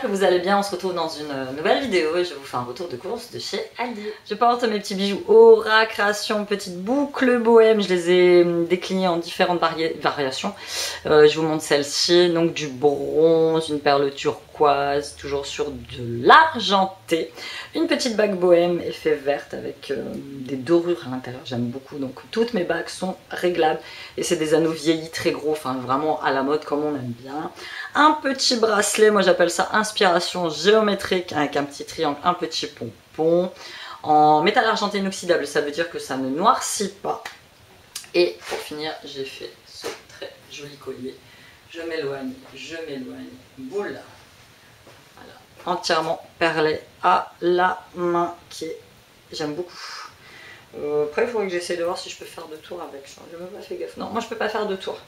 que vous allez bien, on se retrouve dans une nouvelle vidéo et je vous fais un retour de course de chez Aldi. Je porte mes petits bijoux Aura Création, petite boucle bohème, je les ai déclinés en différentes variations. Je vous montre celle-ci, donc du bronze, une perle turquoise, toujours sur de l'argenté, une petite bague bohème effet verte avec des dorures à l'intérieur, j'aime beaucoup, donc toutes mes bagues sont réglables et c'est des anneaux vieillis très gros, enfin vraiment à la mode comme on aime bien. Un petit bracelet, moi j'appelle ça inspiration géométrique avec un petit triangle, un petit pompon en métal argenté inoxydable, ça veut dire que ça ne noircit pas. Et pour finir, j'ai fait ce très joli collier. Je m'éloigne, boule. Voilà, entièrement perlé à la main qui est, j'aime beaucoup. Après il faudrait que j'essaie de voir si je peux faire 2 tours avec. Je n'ai même pas fait gaffe. Non, moi je peux pas faire 2 tours.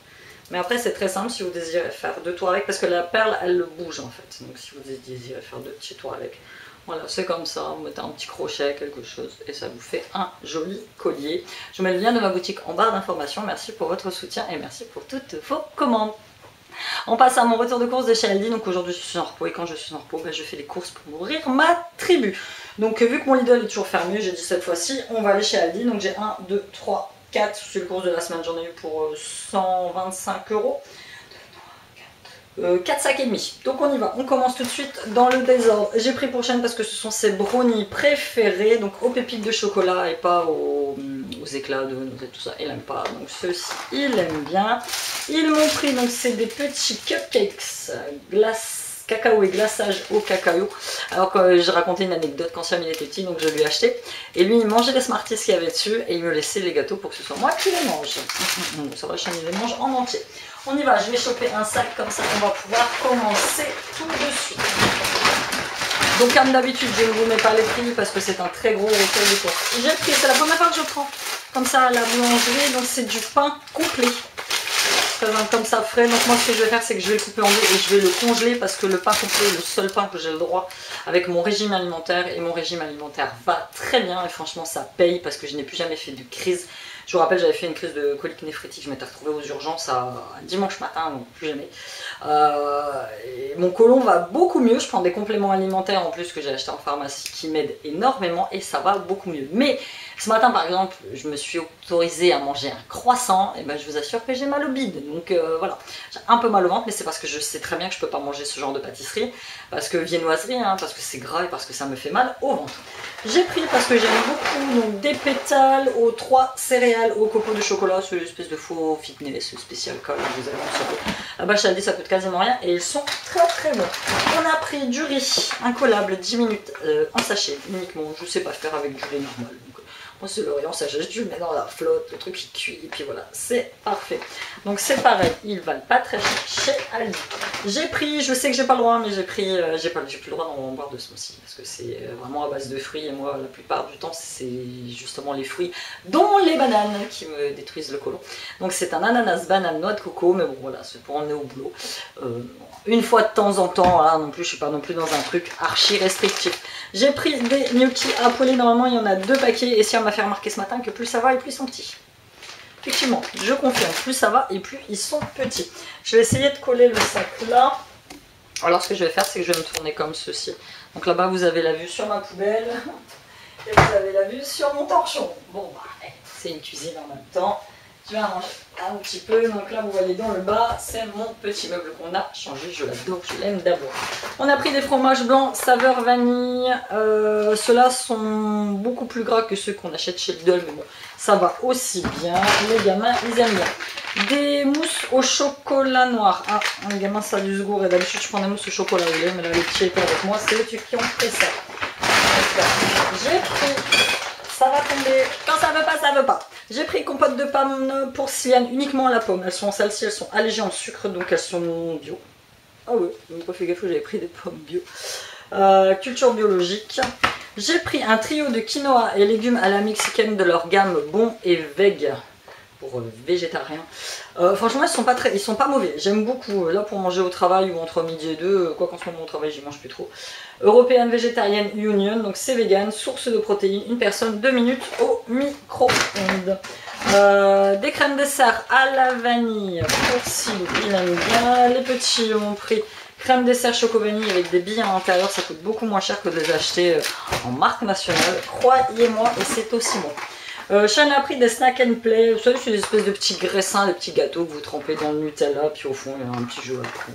Mais après c'est très simple si vous désirez faire 2 tours avec, parce que la perle elle le bouge en fait. Donc si vous désirez faire 2 petits tours avec, voilà, c'est comme ça, vous mettez un petit crochet, quelque chose, et ça vous fait un joli collier. Je mets le lien de ma boutique en barre d'informations. Merci pour votre soutien et merci pour toutes vos commandes. On passe à mon retour de course de chez Aldi. Donc aujourd'hui je suis en repos et quand je suis en repos, je fais des courses pour nourrir ma tribu. Donc vu que mon Lidl est toujours fermé, j'ai dit cette fois-ci on va aller chez Aldi. Donc j'ai 1, 2, 3, 4, c'est le course de la semaine, j'en ai eu pour 125 €. 4 sacs et demi. Donc on y va, on commence tout de suite dans le désordre. J'ai pris pour chaîne parce que ce sont ses brownies préférés, donc aux pépites de chocolat et pas aux éclats de noisette, tout ça, il aime pas. Donc ceux-ci, il aime bien. Ils m'ont pris, donc c'est des petits cupcakes glace, cacao et glaçage au cacao. Alors que j'ai raconté une anecdote quand Sam il était petit, donc je lui ai acheté. Et lui il mangeait les Smarties qu'il y avait dessus et il me laissait les gâteaux pour que ce soit moi qui les mange. Ça va, Sam il les mange en entier. On y va, je vais choper un sac comme ça, on va pouvoir commencer tout de suite. Donc comme d'habitude, je ne vous mets pas les prix parce que c'est un très gros recueil de courses. J'ai pris, c'est la première fois que je prends comme ça à la boulangerie, donc c'est du pain complet. Comme ça frais, donc moi ce que je vais faire c'est que je vais le couper en deux et je vais le congeler parce que le pain complet est le seul pain que j'ai le droit avec mon régime alimentaire et mon régime alimentaire va très bien et franchement ça paye parce que je n'ai plus jamais fait de crise. Je vous rappelle, j'avais fait une crise de colique néphrétique, je m'étais retrouvée aux urgences à dimanche matin, donc plus jamais. Et mon côlon va beaucoup mieux, je prends des compléments alimentaires en plus que j'ai acheté en pharmacie qui m'aident énormément et ça va beaucoup mieux. Mais ce matin par exemple, je me suis autorisée à manger un croissant, et je vous assure que j'ai mal au bide. Donc voilà, j'ai un peu mal au ventre, mais c'est parce que je sais très bien que je ne peux pas manger ce genre de pâtisserie, parce que viennoiserie, hein, parce que c'est gras et parce que ça me fait mal au ventre. J'ai pris parce que j'aime beaucoup donc, des pétales aux 3 céréales au copeaux de chocolat, c'est l'espèce de faux fitness spécial col, vous allez en savoir. Là-bas chez Aldi ça coûte quasiment rien et ils sont très très bons. On a pris du riz incollable 10 minutes en sachet uniquement, je sais pas faire avec du riz normal. Moi c'est le riz en sachet, je le mets dans la flotte, le truc il cuit et puis voilà, c'est parfait. Donc c'est pareil, ils valent pas très cher chez Aldi. J'ai pris, je sais que j'ai pas le droit, mais j'ai pris, j'ai plus le droit d'en boire de smoothie parce que c'est vraiment à base de fruits et moi la plupart du temps c'est justement les fruits, dont les bananes qui me détruisent le côlon. Donc c'est un ananas, banane, noix de coco, mais bon voilà, c'est pour emmener au boulot. Une fois de temps en temps, voilà, non plus, je suis pas non plus dans un truc archi restrictif. J'ai pris des gnocchis à poêler, normalement il y en a 2 paquets et si on m'a fait remarquer ce matin que plus ça va et plus ils sont petits. Effectivement, je confirme, plus ça va et plus ils sont petits. Je vais essayer de coller le sac là. Alors ce que je vais faire, c'est que je vais me tourner comme ceci. Donc là-bas vous avez la vue sur ma poubelle et vous avez la vue sur mon torchon. Bon bah, c'est une cuisine en même temps. Je vais arranger un petit peu, donc là vous voyez dans le bas, c'est mon petit meuble qu'on a changé, je l'adore, je l'aime d'abord. On a pris des fromages blancs saveur vanille, ceux-là sont beaucoup plus gras que ceux qu'on achète chez Lidl, mais bon, ça va aussi bien, les gamins ils aiment bien. Des mousses au chocolat noir, ah, les gamins ça a du secours et d'habitude je prends des mousses au chocolat au lait, mais là les petits étaient avec moi, c'est eux qui ont fait ça. J'ai pris... Ça va tomber. Quand ça veut pas, ça veut pas. J'ai pris compote de pommes pour Siliane uniquement à la pomme. Celles-ci, elles sont allégées en sucre, donc elles sont bio. Ah oui, je n'ai pas fait gaffe, j'avais pris des pommes bio. Culture biologique. J'ai pris un trio de quinoa et légumes à la mexicaine de leur gamme Bon et Veg. Pour végétariens. Franchement ils sont pas mauvais, j'aime beaucoup, là pour manger au travail ou entre midi et 2, quoi qu'en ce moment au travail j'y mange plus trop. Européenne végétarienne Union, donc c'est vegan, source de protéines, une personne, 2 minutes au micro-ondes. Des crèmes dessert à la vanille pour Sylvie, il aime bien. Les petits ont pris Crème dessert choco-vanille avec des billes à l'intérieur, ça coûte beaucoup moins cher que de les acheter en marque nationale. Croyez-moi, et c'est aussi bon. Shane a pris des snack and play. Vous savez, c'est des espèces de petits graissins, des petits gâteaux que vous trempez dans le Nutella. Puis au fond, il y a un petit jeu après.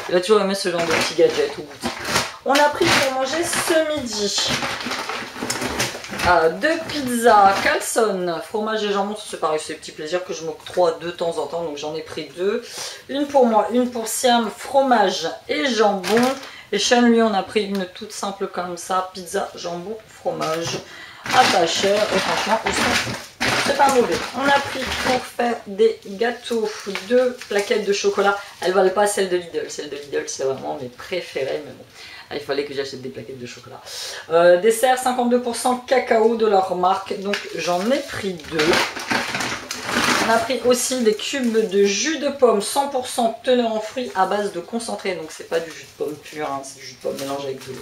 Il a toujours aimé ce genre de petits gadgets au goût. On a pris pour manger ce midi 2 pizzas Calzone, fromage et jambon. C'est pareil, c'est des petits plaisirs que je m'octroie de temps en temps. Donc j'en ai pris 2. Une pour moi, une pour Siam, fromage et jambon. Et Shane, lui, on a pris une toute simple comme ça, pizza, jambon, fromage. Ah pas cher, et franchement c'est pas mauvais. On a pris pour faire des gâteaux 2 plaquettes de chocolat. Elles valent pas celles de Lidl. Celles de Lidl c'est vraiment mes préférées, mais bon, il fallait que j'achète des plaquettes de chocolat. Dessert 52% cacao de leur marque, donc j'en ai pris 2. On a pris aussi des cubes de jus de pomme 100% teneur en fruits à base de concentré, donc c'est pas du jus de pomme pur, hein, c'est du jus de pomme mélangé avec de l'eau.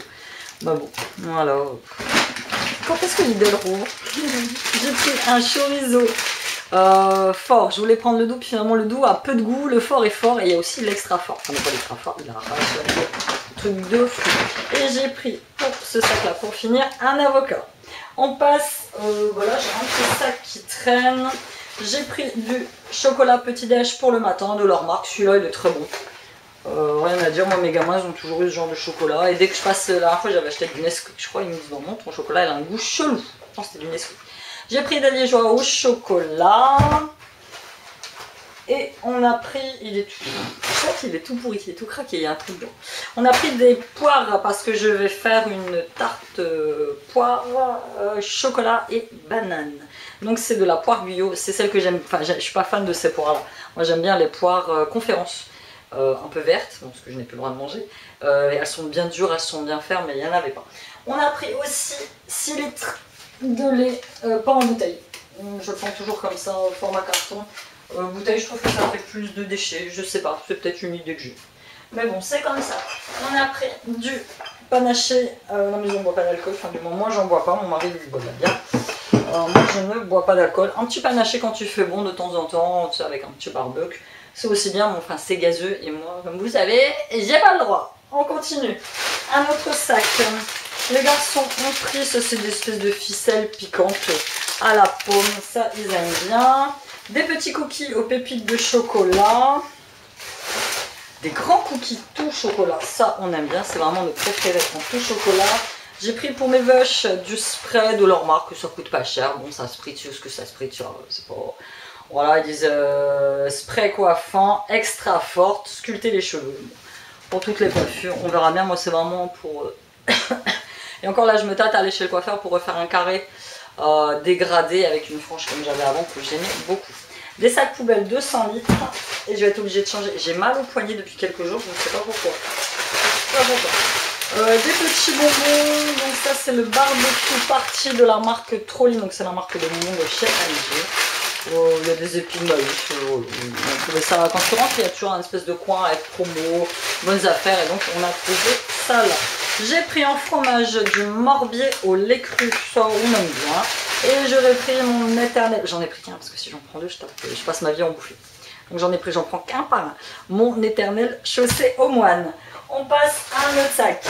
Bah bon, voilà. Quand est-ce que Lidl rouvre? J'ai pris un chorizo fort. Je voulais prendre le doux, puis finalement le doux a peu de goût, le fort est fort, et il y a aussi l'extra fort. Enfin, pas l'extra fort, il a un truc de fou. Et j'ai pris pour ce sac-là, pour finir, un avocat. On passe, voilà, j'ai un petit sac qui traîne. J'ai pris du chocolat petit déj pour le matin de leur marque. Celui-là, il est très bon. Rien à dire, moi mes gamins ils ont toujours eu ce genre de chocolat et dès que je passe, la dernière fois j'avais acheté du Nesquik, je crois ils me disent non ton chocolat il a un goût chelou, non c'était du Nesquik. J'ai pris des liégeois au chocolat et on a pris, je crois qu'il est tout pourri, il est tout craqué, il y a un truc blanc. On a pris des poires parce que je vais faire une tarte poire, chocolat et banane. Donc c'est de la poire Guyot, c'est celle que j'aime, enfin je suis pas fan de ces poires là, moi j'aime bien les poires conférence. Un peu vertes, parce que je n'ai plus le droit de manger. Elles sont bien dures, elles sont bien fermes, mais il n'y en avait pas. On a pris aussi 6 litres de lait, pas en bouteille. Je le prends toujours comme ça, au format carton. Bouteille, je trouve que ça fait plus de déchets, je sais pas, c'est peut-être une idée que j'ai. Mais bon, c'est comme ça. On a pris du panaché, la maison ne boit pas d'alcool, enfin du moment, moi j'en bois pas, mon mari lui boit de la bière. Moi je ne bois pas d'alcool. Un petit panaché quand il fait bon de temps en temps, tu sais, avec un petit barbecue. C'est aussi bien, mais enfin c'est gazeux et moi, comme vous savez, j'ai pas le droit. On continue. Un autre sac. Les garçons ont pris, ça c'est des espèces de ficelles piquantes à la pomme, ça ils aiment bien. Des petits cookies aux pépites de chocolat. Des grands cookies tout chocolat, ça on aime bien, c'est vraiment nos préférés en tout chocolat. J'ai pris pour mes vaches du spray de leur marque, ça coûte pas cher. Bon ça spritz, ce que ça spritz, c'est pas... Voilà, ils disent spray coiffant, extra forte, sculpter les cheveux. Pour toutes les coiffures, on verra bien. Moi, c'est vraiment pour... Et encore là, je me tâte à aller chez le coiffeur pour refaire un carré dégradé avec une frange comme j'avais avant, que j'aimais beaucoup. Des sacs poubelles de 100 litres. Et je vais être obligée de changer. J'ai mal au poignet depuis quelques jours, je ne sais pas pourquoi. Des petits bonbons. Donc ça, c'est le barbecue party de la marque Trolli. Donc c'est la marque de bonbons de chez Alger. Il y a des épines maïs, on trouvait ça quand tu rentres, il y a toujours un espèce de coin avec promo, bonnes affaires et donc on a trouvé ça là. J'ai pris en fromage du Morbier au lait cru, ça on aime bien. Et j'aurais pris mon éternel, j'en ai pris qu'un parce que si j'en prends deux je passe ma vie à en bouffer. Donc j'en prends qu'un par un. Mon éternel chaussé aux moines. On passe à un autre sac.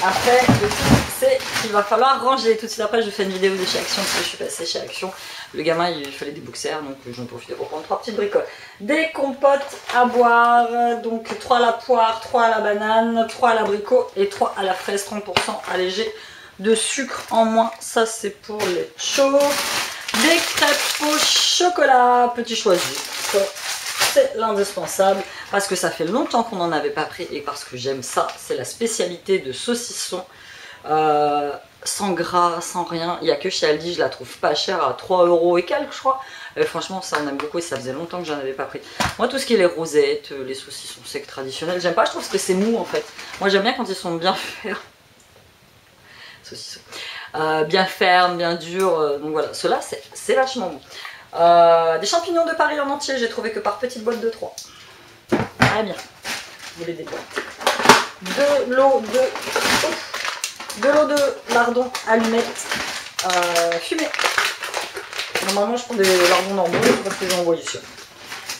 Après, le truc, c'est qu'il va falloir ranger. Tout de suite après, je fais une vidéo de chez Action parce que je suis passée chez Action. Le gamin, il fallait des boxers, donc j'en profite pour prendre 3 petites bricoles. Des compotes à boire, donc 3 à la poire, 3 à la banane, 3 à l'abricot et 3 à la fraise, 30% allégé de sucre en moins. Ça, c'est pour les chauds. Des crêpes au chocolat, petit choisi. C'est l'indispensable parce que ça fait longtemps qu'on n'en avait pas pris et parce que j'aime ça. C'est la spécialité de saucisson sans gras, sans rien. Il n'y a que chez Aldi, je la trouve pas chère à 3 € et quelques je crois. Franchement ça on aime beaucoup et ça faisait longtemps que j'en avais pas pris. Moi tout ce qui est les rosettes, les saucissons secs traditionnels, j'aime pas, je trouve que c'est mou en fait. Moi j'aime bien quand ils sont bien faits. Saucissons. Bien fermes, bien durs, donc voilà, ceux-là c'est vachement bon. Des champignons de Paris en entier, j'ai trouvé que par petite boîte de 3. Très bien, vous les déboîtez. De l'eau de lardons allumettes fumées. Normalement je prends des lardons normaux parce que j'en envoie ici.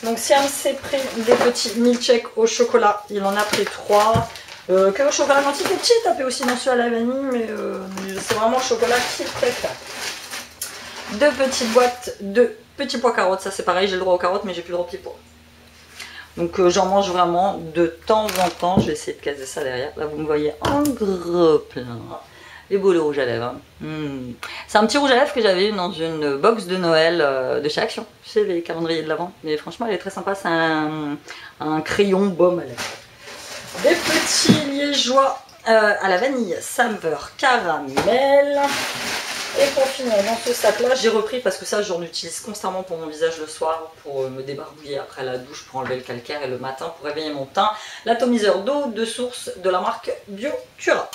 Donc Siam s'est pris des petits milkshakes au chocolat. Il en a pris 3. Que au chocolat quand il était petit, tapé aussi dans ceux à la vanille, mais c'est vraiment le chocolat qu'il préfère. 2 petites boîtes de petits pois carottes. Ça c'est pareil, j'ai le droit aux carottes, mais j'ai plus le droit aux petits pois. Donc j'en mange vraiment de temps en temps. Je vais essayer de caser ça derrière. Là vous me voyez en gros plein. Les beaux rouge à lèvres. C'est un petit rouge à lèvres que j'avais eu dans une box de Noël de chez Action. Tu sais, les calendriers de l'Avent. Mais franchement, elle est très sympa. C'est un crayon baume à lèvres. Des petits liégeois à la vanille, saveur caramel. Et pour finir, dans ce sac-là, j'ai repris parce que ça, j'en utilise constamment pour mon visage le soir, pour me débarbouiller après la douche, pour enlever le calcaire et le matin, pour réveiller mon teint. L'atomiseur d'eau de source de la marque BioCura.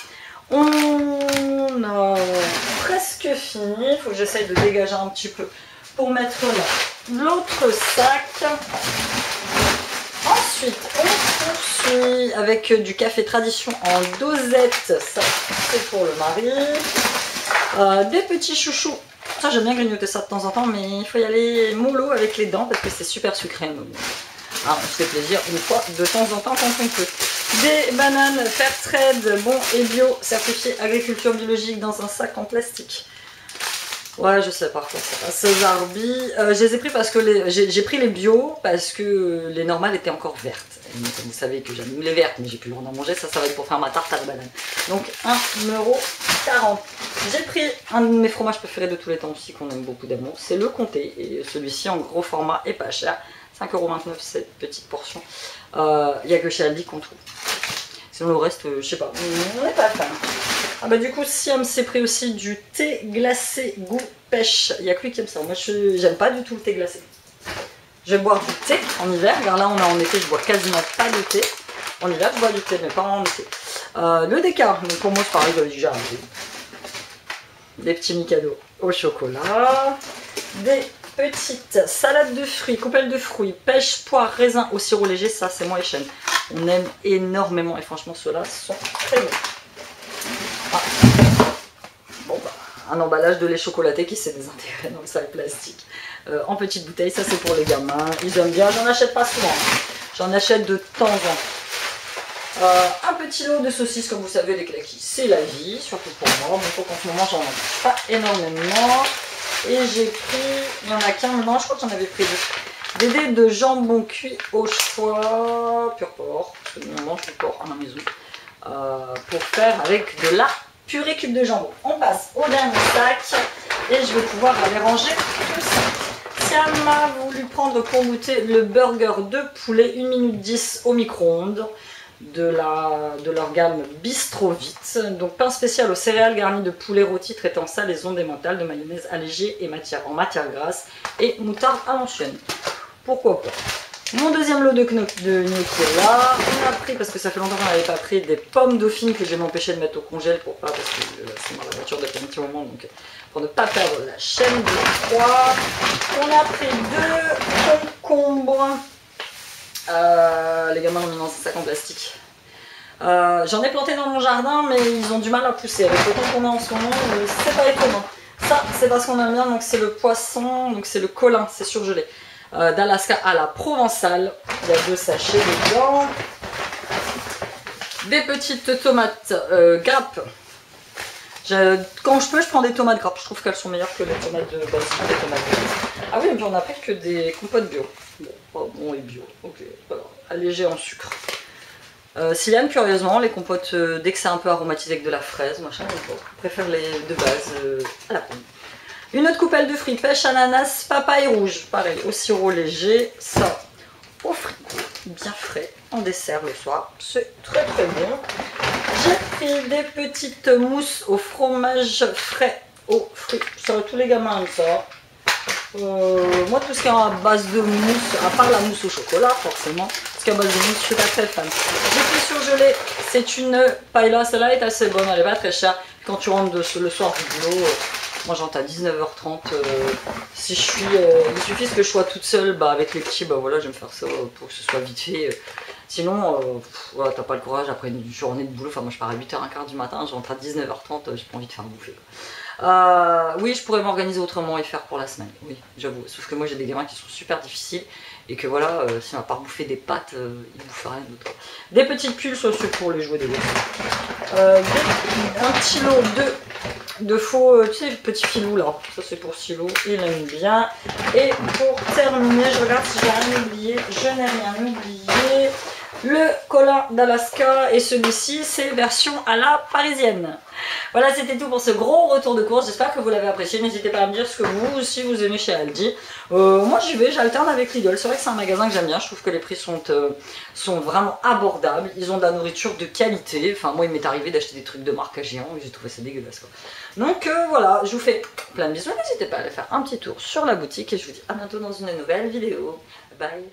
On a presque fini, il faut que j'essaye de dégager un petit peu pour mettre là l'autre sac. Ensuite, on poursuit avec du café tradition en dosette, ça c'est pour le mari. Des petits chouchous, ça j'aime bien grignoter ça de temps en temps, mais il faut y aller mollo avec les dents parce que c'est super sucré. Ah, on se fait plaisir une fois de temps en temps quand on peut. Des bananes Fairtrade, bon et bio, certifié agriculture biologique dans un sac en plastique. Ouais, je sais par contre, Césarbi. Je les ai pris parce que j'ai pris les bio parce que les normales étaient encore vertes. Et comme vous savez que j'aime les vertes, mais j'ai plus le droit d'en manger, ça va être pour faire ma tarte à la banane. Donc 1,40 €. J'ai pris un de mes fromages préférés de tous les temps aussi, qu'on aime beaucoup d'amour, c'est le comté. Et celui-ci en gros format et pas cher. 5,29 € cette petite portion. Il n'y a que chez Aldi qu'on trouve. Sinon le reste, je sais pas, on n'est pas fan. Ah bah du coup Siam s'est pris aussi du thé glacé goût pêche. Il n'y a que lui qui aime ça. Moi j'aime pas du tout le thé glacé. Je vais boire du thé en hiver, car là on est en été, je bois quasiment pas de thé. En hiver je bois du thé, mais pas en été. Le déca, donc pour moi c'est pareil, j'avais déjà arrêté. Des petits Mikado au chocolat. Des petites salades de fruits, coupelles de fruits, pêche, poire, raisin au sirop léger, ça c'est moi et Chen. On aime énormément et franchement ceux-là sont très bons. Ah. Bon bah, un emballage de lait chocolaté qui s'est désintégré dans le sac plastique. En petite bouteille, ça c'est pour les gamins, ils aiment bien, j'en achète pas souvent, j'en achète de temps en temps. Un petit lot de saucisses, comme vous savez, les claquis, c'est la vie, surtout pour moi, bon, qu'en ce moment j'en mange pas énormément. Et j'ai pris, il n'y en a qu'un, non je crois que j'en avais pris 2. Des dés de jambon cuit au choix pur porc, parce que nous on mange du porc à la maison, pour faire avec de la purée cube de jambon. On passe au dernier sac et je vais pouvoir aller ranger tout ça. Siam m'a voulu prendre pour goûter le burger de poulet 1 minute 10 au micro-ondes de leur gamme Bistro Vite. Donc pain spécial aux céréales garni de poulet rôti traité en salaison démentale, de mayonnaise allégée et en matière grasse et moutarde à l'ancienne. Pourquoi pas. Mon deuxième lot de gnocchi là. On a pris, parce que ça fait longtemps qu'on n'avait pas pris, des pommes dauphines que je vais m'empêcher de mettre au congèle pour pas, parce que c'est dans la voiture depuis un petit moment, donc pour ne pas perdre la chaîne de froid. On a pris 2 concombres. Les gamins l'ont mis dans un sac en plastique. J'en ai planté dans mon jardin, mais ils ont du mal à pousser. Avec le temps qu'on a en ce moment, c'est pas étonnant. Ça, c'est parce qu'on aime bien, donc c'est le poisson, donc c'est le colin, c'est surgelé. D'Alaska à la Provençale. Il y a 2 sachets dedans. Des petites tomates grappes. Quand je peux, je prends des tomates grappes. Je trouve qu'elles sont meilleures que les tomates de base. Ah oui, et puis on a pris que des compotes bio. Bon et bio. Ok, pas grave. Allégé en sucre. Sylviane, curieusement, les compotes, dès que c'est un peu aromatisé avec de la fraise, machin, je préfère les de base à la pomme. Une autre coupelle de fruits, pêche, ananas, papaye rouge, pareil, au sirop léger, ça au frigo, bien frais, en dessert le soir, c'est très très bon. J'ai pris des petites mousses au fromage frais, aux fruits, ça tous les gamins aiment ça. Moi tout ce qui est à base de mousse, à part la mousse au chocolat forcément, ce qui est à base de mousse, je suis pas très fan. J'ai pris surgelé, c'est une paella, celle-là est assez bonne, elle est pas très chère. Quand tu rentres le soir du boulot, moi j'entre à 19h30, si je suis, il suffit que je sois toute seule, bah, avec les petits, bah voilà, je vais me faire ça pour que ce soit vite fait. Sinon, voilà, t'as pas le courage après une journée de boulot, enfin moi je pars à 8h15 du matin, je rentre à 19h30, j'ai pas envie de faire bouffer. Oui, je pourrais m'organiser autrement et faire pour la semaine, oui, j'avoue. Sauf que moi j'ai des gamins qui sont super difficiles et que voilà, si on va pas bouffer des pâtes, il bouffe rien d'autre. Des petites pulls aussi pour les jouets des gosses. Un petit lot de faux, tu sais, petits filous là, ça c'est pour Silo, il aime bien. Et pour terminer, je regarde si j'ai rien oublié, je n'ai rien oublié. Le collant d'Alaska et celui-ci c'est version à la parisienne. Voilà, c'était tout pour ce gros retour de course, j'espère que vous l'avez apprécié, n'hésitez pas à me dire ce que vous aussi vous aimez chez Aldi. Moi j'y vais, j'alterne avec Lidl, c'est vrai que c'est un magasin que j'aime bien, je trouve que les prix sont vraiment abordables, ils ont de la nourriture de qualité, enfin moi il m'est arrivé d'acheter des trucs de marque à géant et j'ai trouvé ça dégueulasse quoi. Donc voilà, je vous fais plein de bisous, n'hésitez pas à aller faire un petit tour sur la boutique et je vous dis à bientôt dans une nouvelle vidéo, bye.